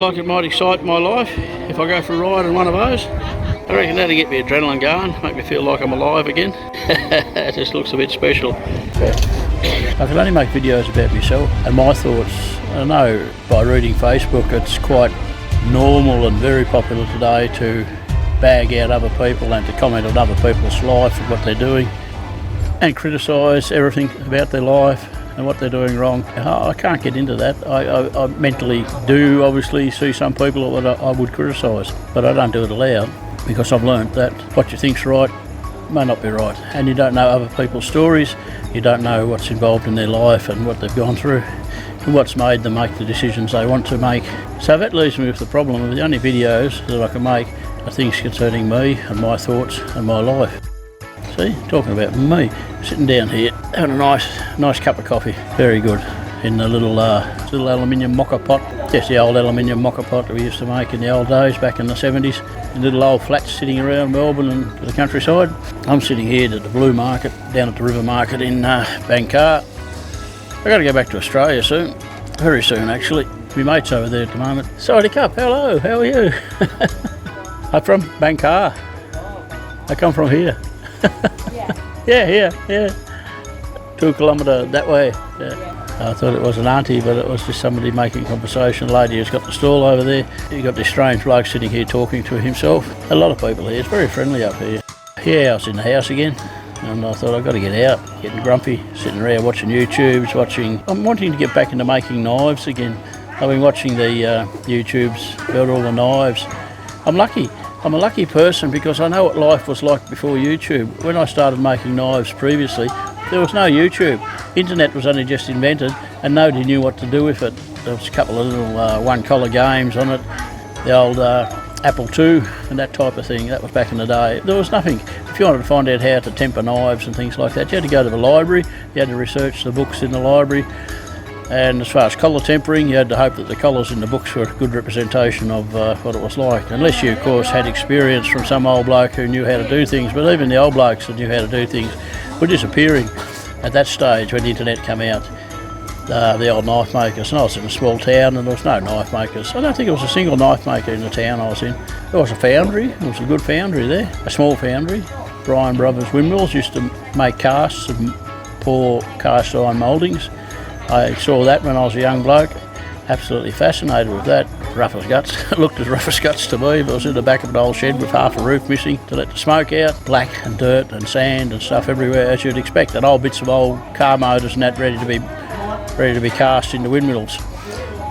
Like it might excite my life if I go for a ride in one of those. I reckon that'll get me adrenaline going, make me feel like I'm alive again. It just looks a bit special. I can only make videos about myself and my thoughts. I know by reading Facebook it's quite normal and very popular today to bag out other people and to comment on other people's life and what they're doing and criticise everything about their life and what they're doing wrong. I can't get into that. I mentally do obviously see some people that I would criticise, but I don't do it aloud because I've learned that what you think's right may not be right, and you don't know other people's stories, you don't know what's involved in their life and what they've gone through and what's made them make the decisions they want to make. So that leaves me with the problem of the only videos that I can make are things concerning me and my thoughts and my life. See, talking about me, sitting down here having a nice cup of coffee, very good, in a little aluminium mocha pot. Just the old aluminium mocha pot that we used to make in the old days back in the 70s. In little old flats sitting around Melbourne and the countryside. I'm sitting here at the Blue Market, down at the River Market in Bangkar. I've got to go back to Australia soon, very soon actually. My mate's over there at the moment. Sawadee Cup, hello, how are you? I'm from Bangkar. I come from here. Yeah. 2 kilometre that way. Yeah. I thought it was an auntie, but it was just somebody making conversation. A lady who's got the stall over there. You got this strange bloke sitting here talking to himself. A lot of people here. It's very friendly up here. Yeah, I was in the house again, and I thought I've got to get out. Getting grumpy, sitting around watching YouTubes, I'm wanting to get back into making knives again. I've been watching the YouTubes about all the knives. I'm lucky. I'm a lucky person because I know what life was like before YouTube. When I started making knives previously, there was no YouTube. Internet was only just invented and nobody knew what to do with it. There was a couple of little one-colour games on it, the old Apple II and that type of thing. That was back in the day. There was nothing. If you wanted to find out how to temper knives and things like that, you had to go to the library, you had to research the books in the library. And as far as colour tempering, you had to hope that the colours in the books were a good representation of what it was like. Unless you, of course, had experience from some old bloke who knew how to do things, but even the old blokes that knew how to do things were disappearing at that stage when the internet came out. The old knife makers, and I was in a small town and there was no knife makers. I don't think there was a single knife maker in the town I was in. There was a foundry, there was a good foundry there, a small foundry. Brian Brothers Windmills used to make casts and pour cast iron mouldings. I saw that when I was a young bloke, absolutely fascinated with that. Rough as guts, it looked as rough as guts to me, but it was in the back of an old shed with half a roof missing to let the smoke out. Black and dirt and sand and stuff everywhere, as you'd expect, and old bits of old car motors and that ready to be cast into windmills.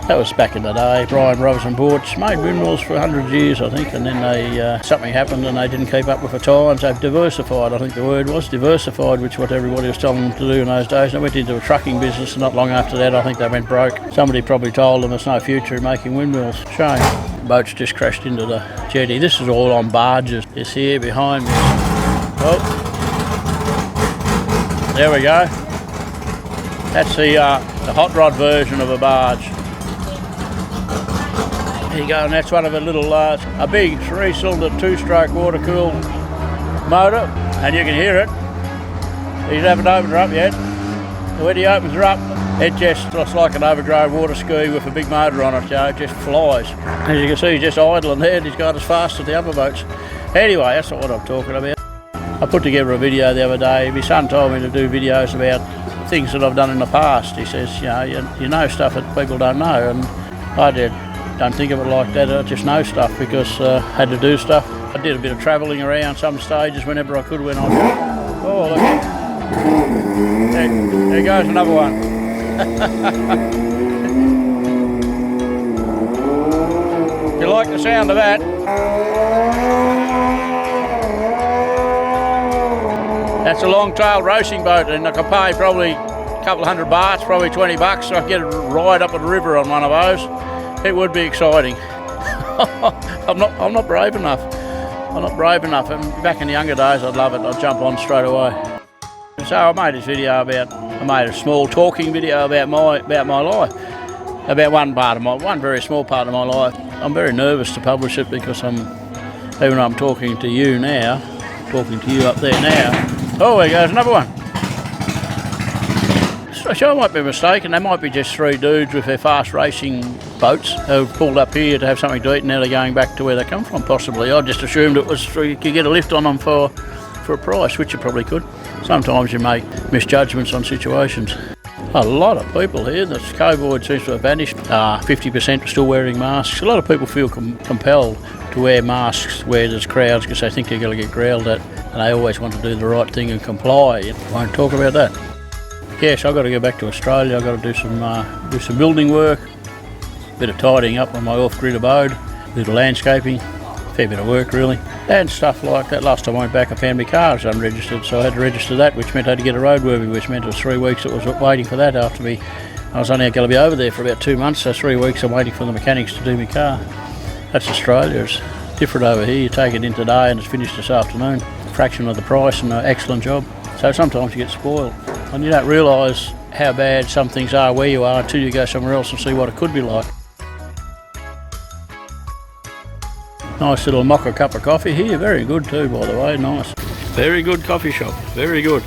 That was back in the day. Brian Brothers and Borch made windmills for 100 years, I think, and then something happened and they didn't keep up with the times. They've diversified, I think the word was, diversified, which is what everybody was telling them to do in those days. They went into a trucking business and not long after that I think they went broke. Somebody probably told them there's no future in making windmills. Shame. Boats just crashed into the jetty. This is all on barges. It's here behind me. Oh, there we go. That's the hot rod version of a barge. There you go, and that's one of the little, a big 3-cylinder 2-stroke water-cooled motor, and you can hear it. You haven't opened her up yet. When he opens her up, it just looks like an overgrown water ski with a big motor on it, you know, it just flies. As you can see, he's just idling there, and he's going as fast as the other boats. Anyway, that's not what I'm talking about. I put together a video the other day. My son told me to do videos about things that I've done in the past. He says, you know stuff that people don't know, and I don't think of it like that. I just know stuff because I had to do stuff. I did a bit of travelling around some stages whenever I could when I was... Oh, look. There goes another one. You like the sound of that? That's a long-tailed racing boat, and I can pay probably a couple of $100, probably $20, so I can get a ride up the river on one of those. It would be exciting. I'm not brave enough. I'm not brave enough. And back in the younger days, I'd love it. I'd jump on straight away. So I made this video I made a small talking video about my life, about one very small part of my life. I'm very nervous to publish it because even though I'm talking to you now, talking to you up there now. Oh, there goes another one. So I might be mistaken. They might be just 3 dudes with their fast racing boats who pulled up here to have something to eat, and now they're going back to where they come from, possibly. I just assumed it was you could get a lift on them for a price, which you probably could. Sometimes you make misjudgments on situations. A lot of people here. The COVID seems to have vanished. 50% are still wearing masks. A lot of people feel compelled to wear masks where there's crowds because they think they're going to get growled at, and they always want to do the right thing and comply. You won't talk about that. Yes, I've got to go back to Australia. I've got to do some building work, a bit of tidying up on my off-grid abode, a bit of landscaping, a fair bit of work really, and stuff like that. Last time I went back, I found my car was unregistered, so I had to register that, which meant I had to get a roadworthy, which meant it was 3 weeks that was waiting for that after me. I was only going to be over there for about 2 months, so 3 weeks I'm waiting for the mechanics to do my car. That's Australia. It's different over here. You take it in today and it's finished this afternoon. A fraction of the price and an excellent job. So sometimes you get spoiled. And you don't realise how bad some things are where you are until you go somewhere else and see what it could be like. Nice little mocha cup of coffee here, very good too, by the way, nice. Very good coffee shop, very good.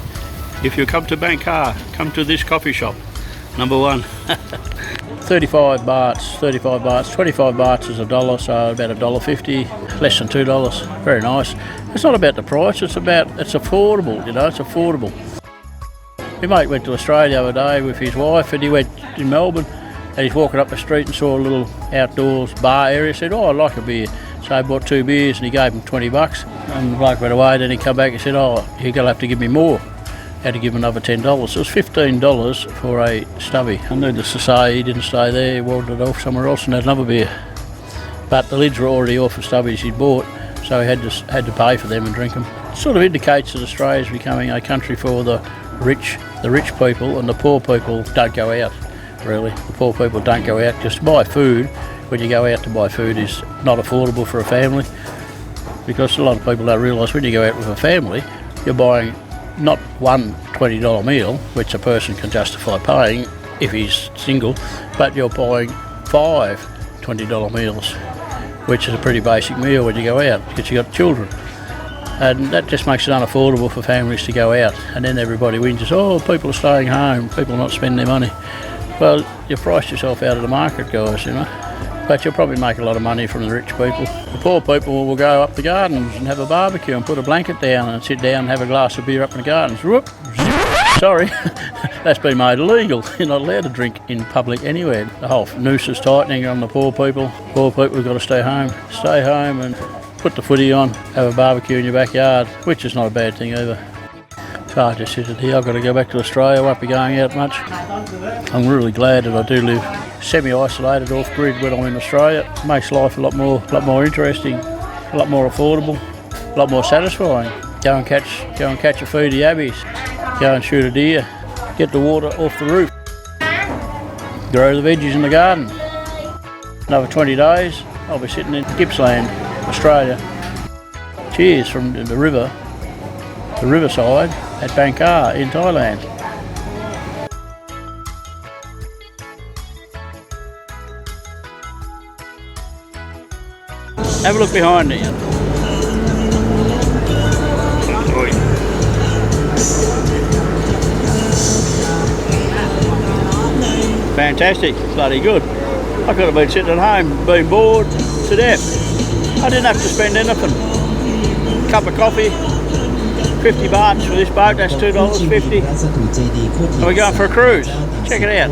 If you come to Bangkok, come to this coffee shop, number one. 35 bahts, 25 bahts is $1, so about $1.50, less than $2, very nice. It's not about the price, it's affordable, you know, it's affordable. My mate went to Australia the other day with his wife, and he went in Melbourne, and he's walking up the street and saw a little outdoors bar area, said, oh, I'd like a beer. So I bought 2 beers and he gave him $20, and the bloke went away. Then he come back and said, oh, you're going to have to give me more. Had to give him another $10. So it was $15 for a stubby. And needless to say, he didn't stay there, he wandered off somewhere else and had another beer. But the lids were already off the stubbies he'd bought, so he had to pay for them and drink them. It sort of indicates that Australia is becoming a country for the rich people, and the poor people don't go out, really. The poor people don't go out just to buy food. When you go out to buy food is not affordable for a family, because a lot of people don't realise when you go out with a family, you're buying not one $20 meal, which a person can justify paying if he's single, but you're buying 5 $20 meals, which is a pretty basic meal when you go out because you've got children. And that just makes it unaffordable for families to go out. And then everybody whinges, oh, people are staying home, people are not spending their money. Well, you've priced yourself out of the market, guys, you know. But you'll probably make a lot of money from the rich people. The poor people will go up the gardens and have a barbecue and put a blanket down and sit down and have a glass of beer up in the gardens. Whoop, sorry, that's been made illegal. You're not allowed to drink in public anywhere. The whole noose is tightening on the poor people. Poor people have got to stay home. Stay home and put the footy on, have a barbecue in your backyard, which is not a bad thing either. So I just sit here. I've got to go back to Australia. I won't be going out much. I'm really glad that I do live semi-isolated off-grid when I'm in Australia. It makes life a lot more interesting, a lot more affordable, a lot more satisfying. Go and catch a feed of yabbies, go and shoot a deer, get the water off the roof, grow the veggies in the garden. Another 20 days, I'll be sitting in Gippsland, Australia. Cheers from the riverside at Bangkok in Thailand. Have a look behind you. Fantastic, bloody good. I could have been sitting at home, being bored to death. I didn't have to spend anything. Cup of coffee, 50 bahts for this boat, that's $2.50. And we're going for a cruise. Check it out.